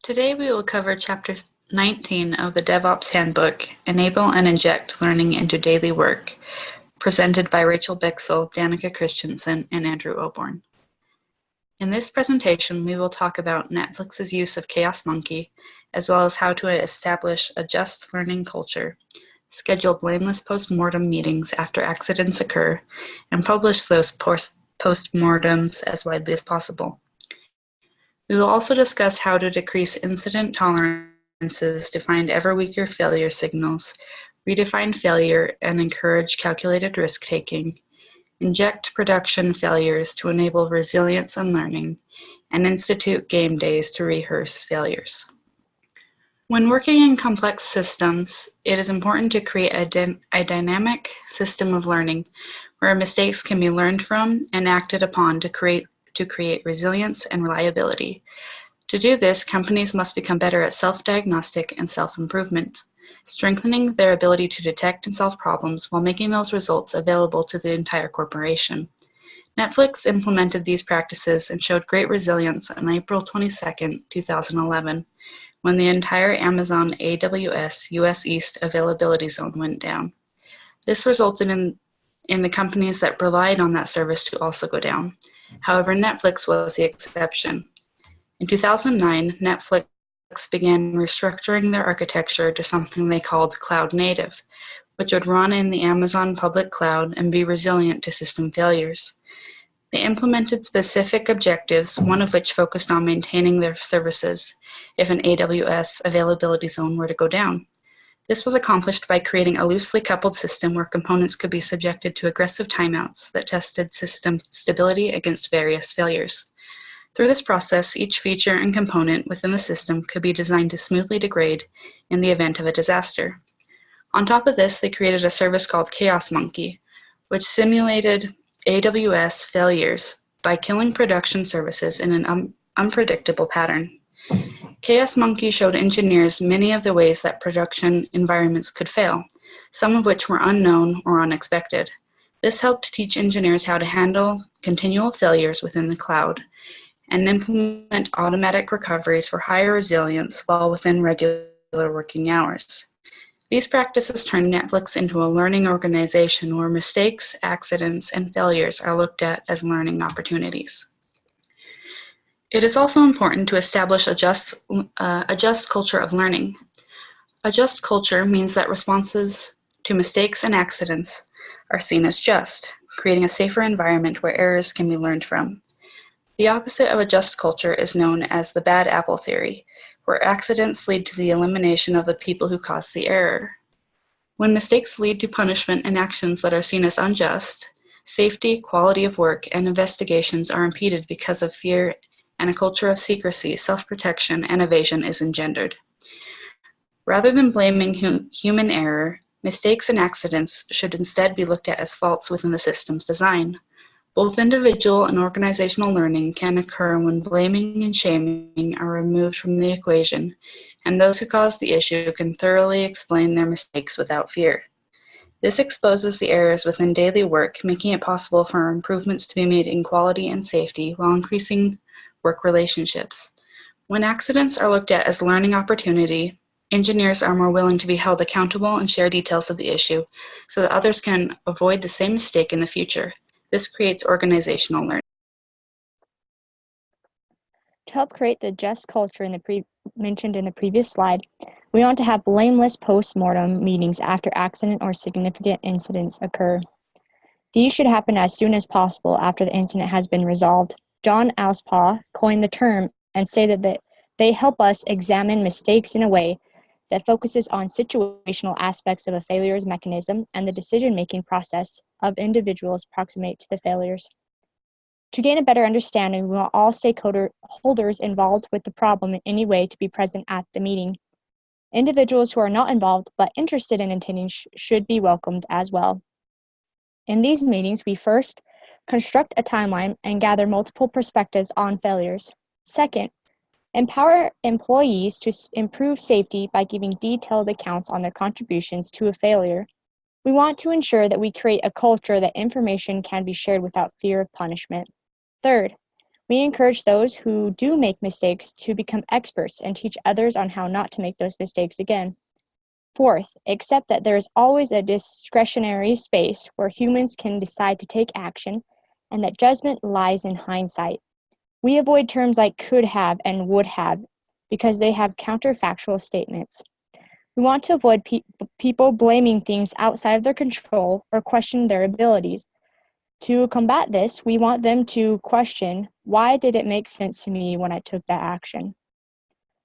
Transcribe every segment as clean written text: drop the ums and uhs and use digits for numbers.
Today we will cover Chapter 19 of the DevOps Handbook, Enable and Inject Learning into Daily Work, presented by Rachel Bixel, Danica Christensen, and Andrew Oborn. In this presentation, we will talk about Netflix's use of Chaos Monkey, as well as how to establish a just learning culture, schedule blameless post-mortem meetings after accidents occur, and publish those post-mortems as widely as possible. We will also discuss how to decrease incident tolerances to find ever weaker failure signals, redefine failure and encourage calculated risk-taking, inject production failures to enable resilience and learning, and institute game days to rehearse failures. When working in complex systems, it is important to create a dynamic system of learning where mistakes can be learned from and acted upon to create resilience and reliability. To do this, companies must become better at self-diagnostic and self-improvement, strengthening their ability to detect and solve problems while making those results available to the entire corporation. Netflix implemented these practices and showed great resilience on April 22, 2011, when the entire Amazon AWS US East availability zone went down. This resulted in the companies that relied on that service to also go down. However, Netflix was the exception. In 2009, Netflix began restructuring their architecture to something they called cloud native, which would run in the Amazon public cloud and be resilient to system failures. They implemented specific objectives, one of which focused on maintaining their services if an AWS availability zone were to go down. This was accomplished by creating a loosely coupled system where components could be subjected to aggressive timeouts that tested system stability against various failures. Through this process, each feature and component within the system could be designed to smoothly degrade in the event of a disaster. On top of this, they created a service called Chaos Monkey, which simulated AWS failures by killing production services in an unpredictable pattern. Chaos Monkey showed engineers many of the ways that production environments could fail, some of which were unknown or unexpected. This helped teach engineers how to handle continual failures within the cloud and implement automatic recoveries for higher resilience while within regular working hours. These practices turned Netflix into a learning organization where mistakes, accidents, and failures are looked at as learning opportunities. It is also important to establish a just culture of learning. A just culture means that responses to mistakes and accidents are seen as just, creating a safer environment where errors can be learned from. The opposite of a just culture is known as the bad apple theory, where accidents lead to the elimination of the people who caused the error. When mistakes lead to punishment and actions that are seen as unjust, safety, quality of work, and investigations are impeded because of fear, and a culture of secrecy, self-protection, and evasion is engendered. Rather than blaming human error, mistakes and accidents should instead be looked at as faults within the system's design. Both individual and organizational learning can occur when blaming and shaming are removed from the equation, and those who cause the issue can thoroughly explain their mistakes without fear. This exposes the errors within daily work, making it possible for improvements to be made in quality and safety while increasing work relationships. When accidents are looked at as learning opportunity, engineers are more willing to be held accountable and share details of the issue so that others can avoid the same mistake in the future. This creates organizational learning. To help create the just culture mentioned in the previous slide, we want to have blameless post-mortem meetings after accident or significant incidents occur. These should happen as soon as possible after the incident has been resolved. John Alspaugh coined the term and stated that they help us examine mistakes in a way that focuses on situational aspects of a failure's mechanism and the decision-making process of individuals proximate to the failures. To gain a better understanding, we want all stakeholders involved with the problem in any way to be present at the meeting. Individuals who are not involved but interested in attending should be welcomed as well. In these meetings, we first construct a timeline and gather multiple perspectives on failures. Second, empower employees to improve safety by giving detailed accounts on their contributions to a failure. We want to ensure that we create a culture that information can be shared without fear of punishment. Third, We encourage those who do make mistakes to become experts and teach others on how not to make those mistakes again. Fourth, accept that there is always a discretionary space where humans can decide to take action and that judgment lies in hindsight. We avoid terms like could have and would have because they have counterfactual statements. We want to avoid people blaming things outside of their control or question their abilities. To combat this, we want them to question, why did it make sense to me when I took that action?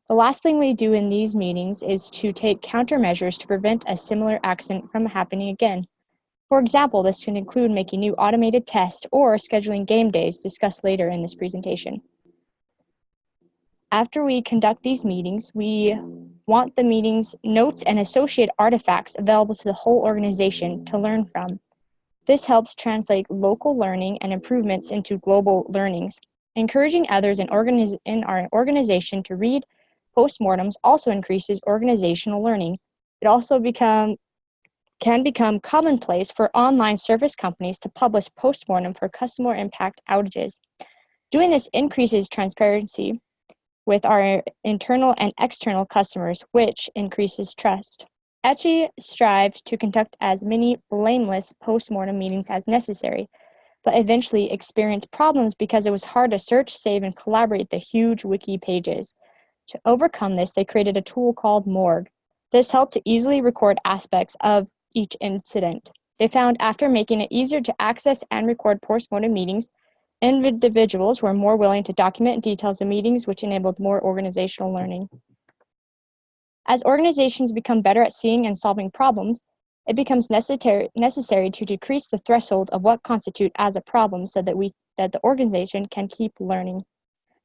The last thing we do in these meetings is to take countermeasures to prevent a similar accident from happening again. For example, this can include making new automated tests or scheduling game days discussed later in this presentation. After we conduct these meetings, we want the meetings notes and associated artifacts available to the whole organization to learn from. This helps translate local learning and improvements into global learnings. Encouraging others in our organization to read postmortems also increases organizational learning. It also can become commonplace for online service companies to publish postmortem for customer impact outages. Doing this increases transparency with our internal and external customers, which increases trust. ETCHI strives to conduct as many blameless postmortem meetings as necessary, but eventually experienced problems because it was hard to search, save, and collaborate the huge wiki pages. To overcome this, they created a tool called Morgue. This helped to easily record aspects of each incident. They found after making it easier to access and record postmortem meetings, individuals were more willing to document details of meetings, which enabled more organizational learning. As organizations become better at seeing and solving problems, it becomes necessary to decrease the threshold of what constitutes as a problem so that the organization can keep learning.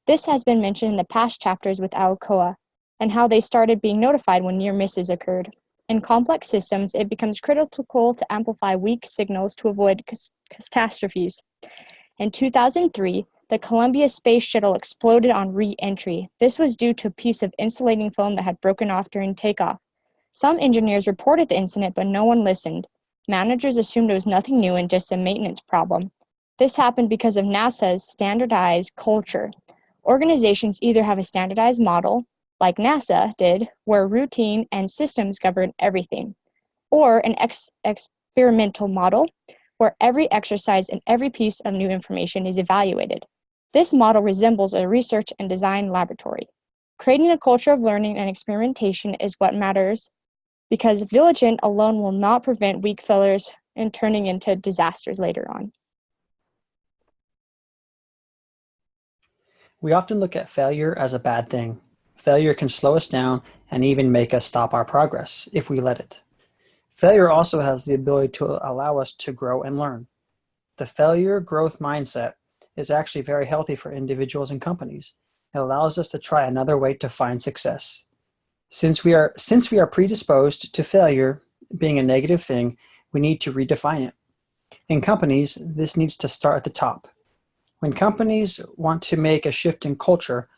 This has been mentioned in the past chapters with Alcoa and how they started being notified when near misses occurred. In complex systems, it becomes critical to amplify weak signals to avoid catastrophes. In 2003, the Columbia Space Shuttle exploded on re-entry. This was due to a piece of insulating foam that had broken off during takeoff. Some engineers reported the incident, but no one listened. Managers assumed it was nothing new and just a maintenance problem. This happened because of NASA's standardized culture. Organizations either have a standardized model, like NASA did, where routine and systems govern everything, or an experimental model, where every exercise and every piece of new information is evaluated. This model resembles a research and design laboratory. Creating a culture of learning and experimentation is what matters, because vigilance alone will not prevent weak failures and turning into disasters later on. We often look at failure as a bad thing. Failure can slow us down and even make us stop our progress if we let it. Failure also has the ability to allow us to grow and learn. The failure growth mindset is actually very healthy for individuals and companies. It allows us to try another way to find success. Since we are predisposed to failure being a negative thing, we need to redefine it. In companies, this needs to start at the top. When companies want to make a shift in culture,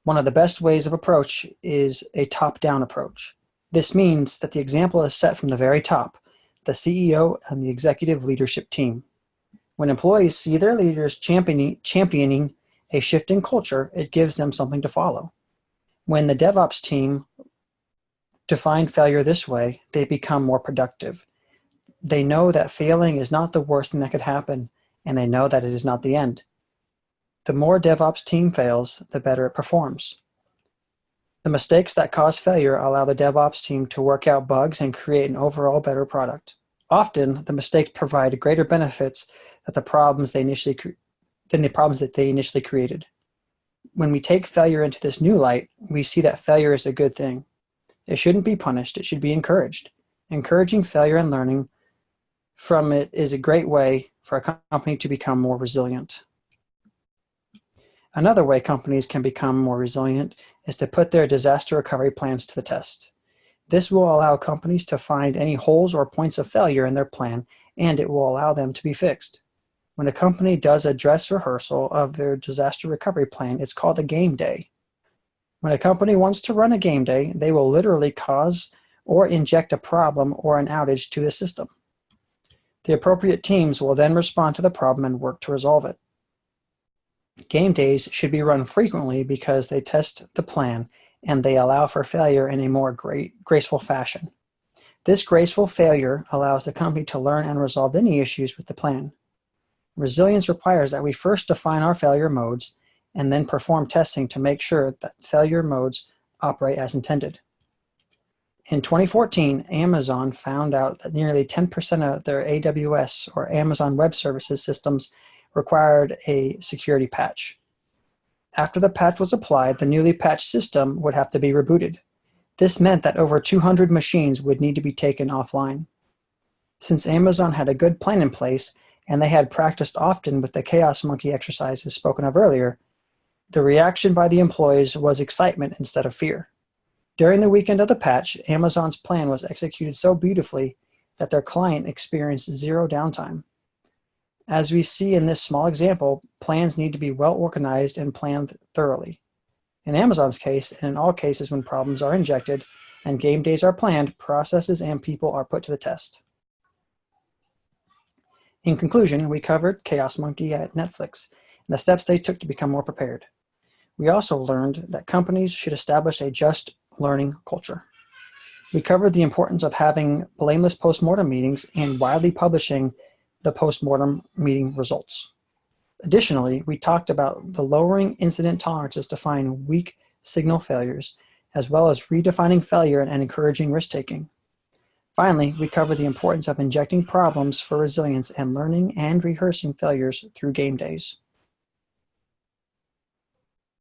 one of the best ways of approach is a top-down approach. This means that the example is set from the very top, the CEO and the executive leadership team. When employees see their leaders championing a shift in culture, it gives them something to follow. When the DevOps team define failure this way, they become more productive. They know that failing is not the worst thing that could happen, and they know that it is not the end. The more DevOps team fails, the better it performs. The mistakes that cause failure allow the DevOps team to work out bugs and create an overall better product. Often, the mistakes provide greater benefits than the problems that they initially created. When we take failure into this new light, we see that failure is a good thing. It shouldn't be punished, it should be encouraged. Encouraging failure and learning from it is a great way for a company to become more resilient. Another way companies can become more resilient is to put their disaster recovery plans to the test. This will allow companies to find any holes or points of failure in their plan, and it will allow them to be fixed. When a company does a dress rehearsal of their disaster recovery plan, it's called a game day. When a company wants to run a game day, they will literally cause or inject a problem or an outage to the system. The appropriate teams will then respond to the problem and work to resolve it. Game days should be run frequently because they test the plan and they allow for failure in a more graceful fashion. This graceful failure allows the company to learn and resolve any issues with the plan. Resilience requires that we first define our failure modes and then perform testing to make sure that failure modes operate as intended. In 2014, Amazon found out that nearly 10% of their AWS or Amazon Web Services systems required a security patch. After the patch was applied, the newly patched system would have to be rebooted. This meant that over 200 machines would need to be taken offline. Since Amazon had a good plan in place, and they had practiced often with the Chaos Monkey exercises spoken of earlier, the reaction by the employees was excitement instead of fear. During the weekend of the patch, Amazon's plan was executed so beautifully that their client experienced zero downtime. As we see in this small example, plans need to be well organized and planned thoroughly. In Amazon's case, and in all cases when problems are injected and game days are planned, processes and people are put to the test. In conclusion, we covered Chaos Monkey at Netflix and the steps they took to become more prepared. We also learned that companies should establish a just learning culture. We covered the importance of having blameless postmortem meetings and widely publishing the postmortem meeting results. Additionally, we talked about the lowering incident tolerances to find weak signal failures, as well as redefining failure and encouraging risk-taking. Finally, we cover the importance of injecting problems for resilience and learning and rehearsing failures through game days.